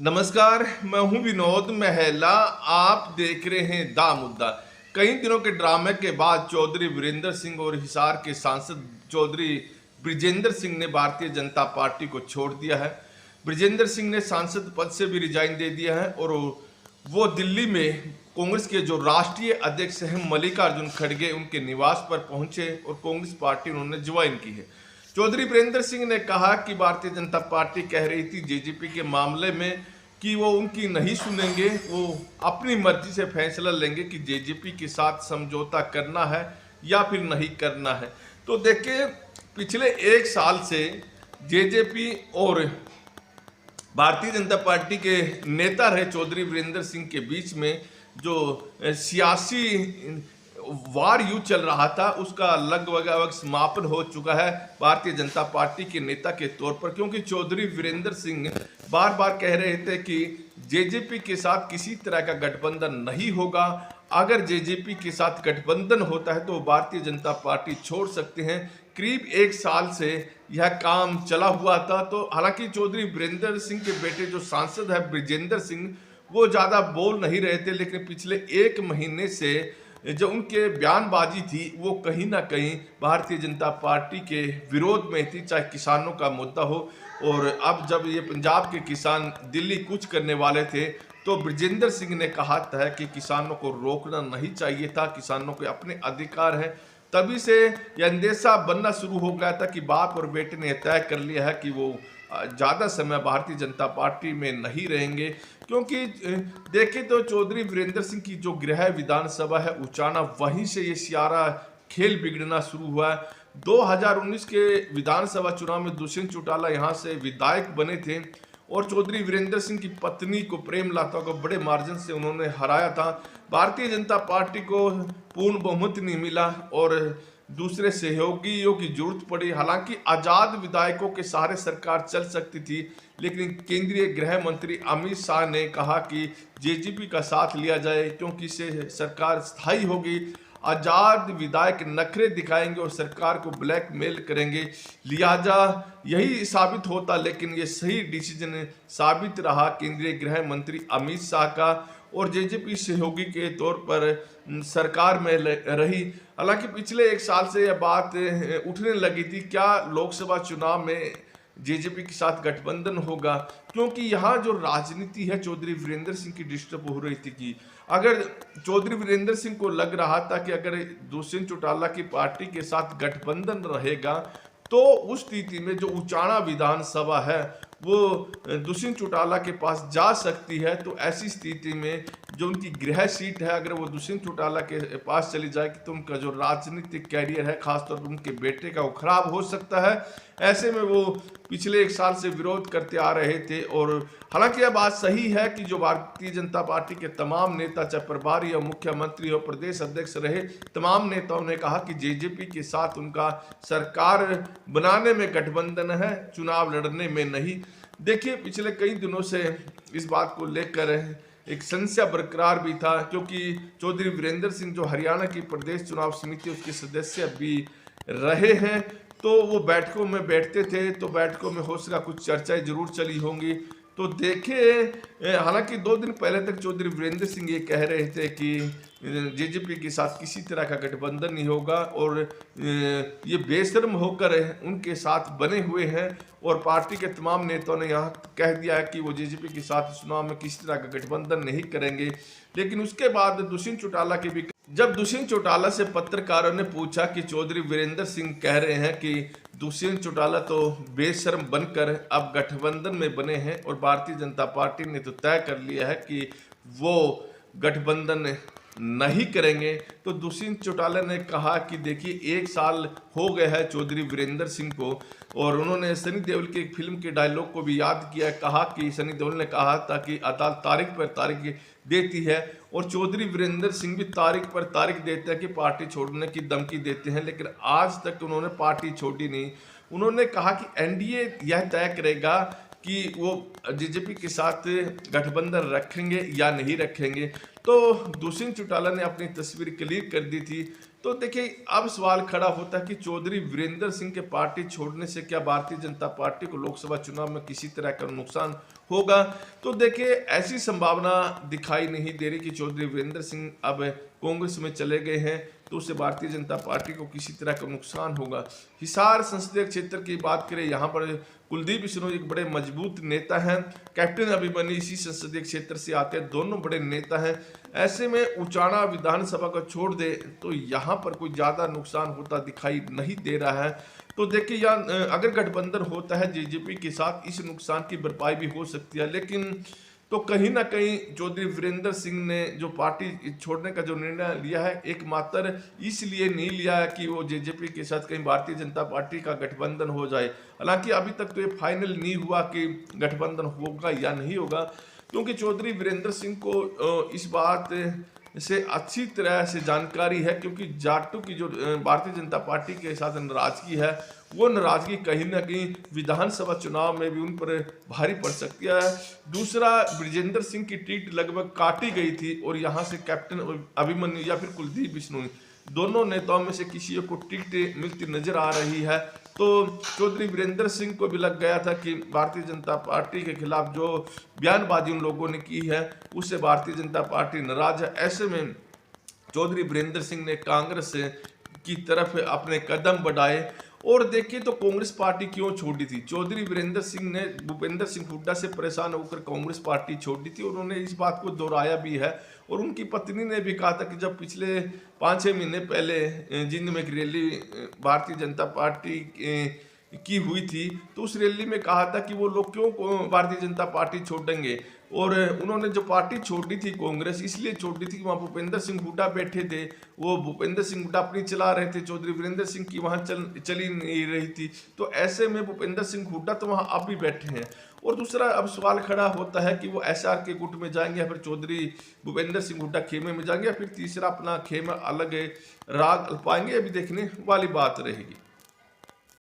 नमस्कार, मैं हूं विनोद मेहला। आप देख रहे हैं दा मुद्दा। कई दिनों के ड्रामे के बाद चौधरी वीरेंद्र सिंह और हिसार के सांसद चौधरी ब्रिजेंद्र सिंह ने भारतीय जनता पार्टी को छोड़ दिया है। ब्रिजेंद्र सिंह ने सांसद पद से भी रिजाइन दे दिया है और वो दिल्ली में कांग्रेस के जो राष्ट्रीय अध्यक्ष हैं मल्लिकार्जुन खड़गे उनके निवास पर पहुंचे और कांग्रेस पार्टी उन्होंने ज्वाइन की है। चौधरी वीरेंद्र सिंह ने कहा कि भारतीय जनता पार्टी कह रही थी जेजेपी के मामले में कि वो उनकी नहीं सुनेंगे, वो अपनी मर्जी से फैसला लेंगे कि जेजेपी के साथ समझौता करना है या फिर नहीं करना है। तो देखिए, पिछले एक साल से जेजेपी और भारतीय जनता पार्टी के नेता रहे चौधरी वीरेंद्र सिंह के बीच में जो सियासी वार युद्ध चल रहा था उसका लगभग समापन हो चुका है भारतीय जनता पार्टी के नेता के तौर पर, क्योंकि चौधरी वीरेंद्र सिंह बार बार कह रहे थे कि जेजेपी के साथ किसी तरह का गठबंधन नहीं होगा। अगर जेजेपी के साथ गठबंधन होता है तो भारतीय जनता पार्टी छोड़ सकते हैं। करीब एक साल से यह काम चला हुआ था। तो हालांकि चौधरी वीरेंद्र सिंह के बेटे जो सांसद है ब्रिजेंद्र सिंह, वो ज़्यादा बोल नहीं रहे थे, लेकिन पिछले एक महीने से जो उनके बयानबाजी थी वो कहीं ना कहीं भारतीय जनता पार्टी के विरोध में थी, चाहे किसानों का मुद्दा हो। और अब जब ये पंजाब के किसान दिल्ली कूच करने वाले थे तो ब्रिजेंद्र सिंह ने कहा था कि किसानों को रोकना नहीं चाहिए था, किसानों के अपने अधिकार हैं। तभी से यह अंदेशा बनना शुरू हो गया था कि बाप और बेटे ने तय कर लिया है कि वो ज़्यादा समय भारतीय जनता पार्टी में नहीं रहेंगे। क्योंकि देखें तो चौधरी वीरेंद्र सिंह की जो गृह विधानसभा है उचाना, वहीं से ये सारा खेल बिगड़ना शुरू हुआ है। 2019 के विधानसभा चुनाव में दुष्यंत चौटाला यहाँ से विधायक बने थे और चौधरी वीरेंद्र सिंह की पत्नी को प्रेमलता को बड़े मार्जिन से उन्होंने हराया था। भारतीय जनता पार्टी को पूर्ण बहुमत नहीं मिला और दूसरे सहयोगियों की जरूरत पड़ी। हालांकि आजाद विधायकों के सहारे सरकार चल सकती थी, लेकिन केंद्रीय गृह मंत्री अमित शाह ने कहा कि जेजेपी का साथ लिया जाए क्योंकि इससे सरकार स्थायी होगी। आजाद विधायक नखरे दिखाएंगे और सरकार को ब्लैकमेल करेंगे, लिहाजा यही साबित होता। लेकिन ये सही डिसीजन साबित रहा केंद्रीय गृह मंत्री अमित शाह का और जेजेपी सहयोगी के तौर पर सरकार में रही। हालांकि पिछले एक साल से यह बात उठने लगी थी, क्या लोकसभा चुनाव में जेजेपी के साथ गठबंधन होगा, क्योंकि यहाँ जो राजनीति है चौधरी वीरेंद्र सिंह की डिस्टर्ब हो रही थी कि अगर चौधरी वीरेंद्र सिंह को लग रहा था कि अगर दुष्यंत चौटाला की पार्टी के साथ गठबंधन रहेगा तो उस स्थिति में जो उचाना विधानसभा है वो दुष्यंत चौटाला के पास जा सकती है। तो ऐसी स्थिति में जो उनकी गृह सीट है, अगर वो दुष्यंत चौटाला के पास चली जाएगी तो उनका जो राजनीतिक कैरियर है खासतौर पर उनके बेटे का वो खराब हो सकता है। ऐसे में वो पिछले एक साल से विरोध करते आ रहे थे। और हालांकि यह बात सही है कि जो भारतीय जनता पार्टी के तमाम नेता, चाहे प्रभारी हो, मुख्यमंत्री हो, प्रदेश अध्यक्ष रहे, तमाम नेताओं ने कहा कि जेजेपी के साथ उनका सरकार बनाने में गठबंधन है, चुनाव लड़ने में नहीं। देखिए, पिछले कई दिनों से इस बात को लेकर एक संशय बरकरार भी था, क्योंकि चौधरी वीरेंद्र सिंह जो हरियाणा की प्रदेश चुनाव समिति उसके सदस्य भी रहे हैं, तो वो बैठकों में बैठते थे, तो बैठकों में हो सका कुछ चर्चाएं जरूर चली होंगी। तो देखें, हालांकि 2 दिन पहले तक चौधरी वीरेंद्र सिंह ये कह रहे थे कि जेजेपी के साथ किसी तरह का गठबंधन नहीं होगा और ये बेशर्म होकर उनके साथ बने हुए हैं। और पार्टी के तमाम नेताओं ने यहाँ कह दिया है कि वो जेजेपी के साथ चुनाव में किसी तरह का गठबंधन नहीं करेंगे। लेकिन उसके बाद दुष्यंत चौटाला के भी, जब दुष्यंत चौटाला से पत्रकारों ने पूछा कि चौधरी वीरेंद्र सिंह कह रहे हैं कि दुष्यंत चौटाला तो बेशर्म बनकर अब गठबंधन में बने हैं और भारतीय जनता पार्टी ने तो तय कर लिया है कि वो गठबंधन नहीं करेंगे, तो दुष्यंत चौटाला ने कहा कि देखिए, एक साल हो गया है चौधरी वीरेंद्र सिंह को और उन्होंने सनी देओल की एक फिल्म के डायलॉग को भी याद किया। कहा कि सनी देओल ने कहा था कि अदालत तारीख पर तारीख देती है और चौधरी वीरेंद्र सिंह भी तारीख पर तारीख देते हैं कि पार्टी छोड़ने की धमकी देते हैं, लेकिन आज तक उन्होंने पार्टी छोड़ी नहीं। उन्होंने कहा कि एनडीए यह तय करेगा कि वो जेजेपी के साथ गठबंधन रखेंगे या नहीं रखेंगे। तो दुष्यंत चौटाला ने अपनी तस्वीर क्लियर कर दी थी। तो देखिए अब सवाल खड़ा होता है कि चौधरी वीरेंद्र सिंह के पार्टी छोड़ने से क्या भारतीय जनता पार्टी को लोकसभा चुनाव में किसी तरह का नुकसान होगा। तो देखिए ऐसी संभावना दिखाई नहीं दे रही कि चौधरी वीरेंद्र सिंह अब कांग्रेस में चले गए हैं तो उससे भारतीय जनता पार्टी को किसी तरह का नुकसान होगा। हिसार संसदीय क्षेत्र की बात करें, यहाँ पर कुलदीप बिश्नोई एक बड़े मजबूत नेता हैं, कैप्टन अभिमन्यु इसी संसदीय क्षेत्र से आते हैं, दोनों बड़े नेता हैं। ऐसे में उचाना विधानसभा को छोड़ दे तो यहाँ पर कोई ज्यादा नुकसान होता दिखाई नहीं दे रहा है। तो देखिए यहाँ अगर गठबंधन होता है जेजेपी के साथ, इस नुकसान की भरपाई भी हो सकती है। लेकिन तो कहीं ना कहीं चौधरी वीरेंद्र सिंह ने जो पार्टी छोड़ने का जो निर्णय लिया है, एकमात्र इसलिए नहीं लिया है कि वो जेजेपी के साथ कहीं भारतीय जनता पार्टी का गठबंधन हो जाए। हालांकि अभी तक तो ये फाइनल नहीं हुआ कि गठबंधन होगा या नहीं होगा, क्योंकि चौधरी वीरेंद्र सिंह को इस बात से अच्छी तरह से जानकारी है, क्योंकि जाटों की जो भारतीय जनता पार्टी के साथ नाराजगी है, वो नाराजगी कहीं ना कहीं विधानसभा चुनाव में भी उन पर भारी पड़ सकती है। दूसरा, ब्रिजेंद्र सिंह की टिकट लगभग काटी गई थी और यहाँ से कैप्टन अभिमन्यु या फिर कुलदीप बिश्नोई दोनों नेताओं में से किसी को टिकट मिलती नजर आ रही है। तो चौधरी वीरेंद्र सिंह को भी लग गया था कि भारतीय जनता पार्टी के खिलाफ जो बयानबाजी उन लोगों ने की है उससे भारतीय जनता पार्टी नाराज है। ऐसे में चौधरी वीरेंद्र सिंह ने कांग्रेस की तरफ अपने कदम बढ़ाए। और देखिए तो कांग्रेस पार्टी क्यों छोड़ी थी, चौधरी वीरेंद्र सिंह ने भूपेंद्र सिंह हुड्डा से परेशान होकर कांग्रेस पार्टी छोड़ी थी। उन्होंने इस बात को दोहराया भी है और उनकी पत्नी ने भी कहा था कि जब पिछले 5-6 महीने पहले जिंद में एक रैली भारतीय जनता पार्टी की हुई थी तो उस रैली में कहा था कि वो लोग क्यों भारतीय जनता पार्टी छोड़ेंगे। और उन्होंने जो पार्टी छोड़ी थी कांग्रेस इसलिए छोड़ी थी कि वहाँ भूपेंद्र सिंह हुड्डा बैठे थे, वो भूपेंद्र सिंह हुड्डा अपनी चला रहे थे, चौधरी वीरेंद्र सिंह की वहाँ चली नहीं रही थी। तो ऐसे में भूपेंद्र सिंह हुड्डा तो वहाँ अब भी बैठे हैं। और दूसरा अब सवाल खड़ा होता है कि वो एसआर के गुट में जाएंगे या फिर चौधरी भूपेंद्र सिंह हुड्डा खेमे में जाएंगे या फिर तीसरा अपना खेमा अलग राग पाएंगे, अभी देखने वाली बात रहेगी।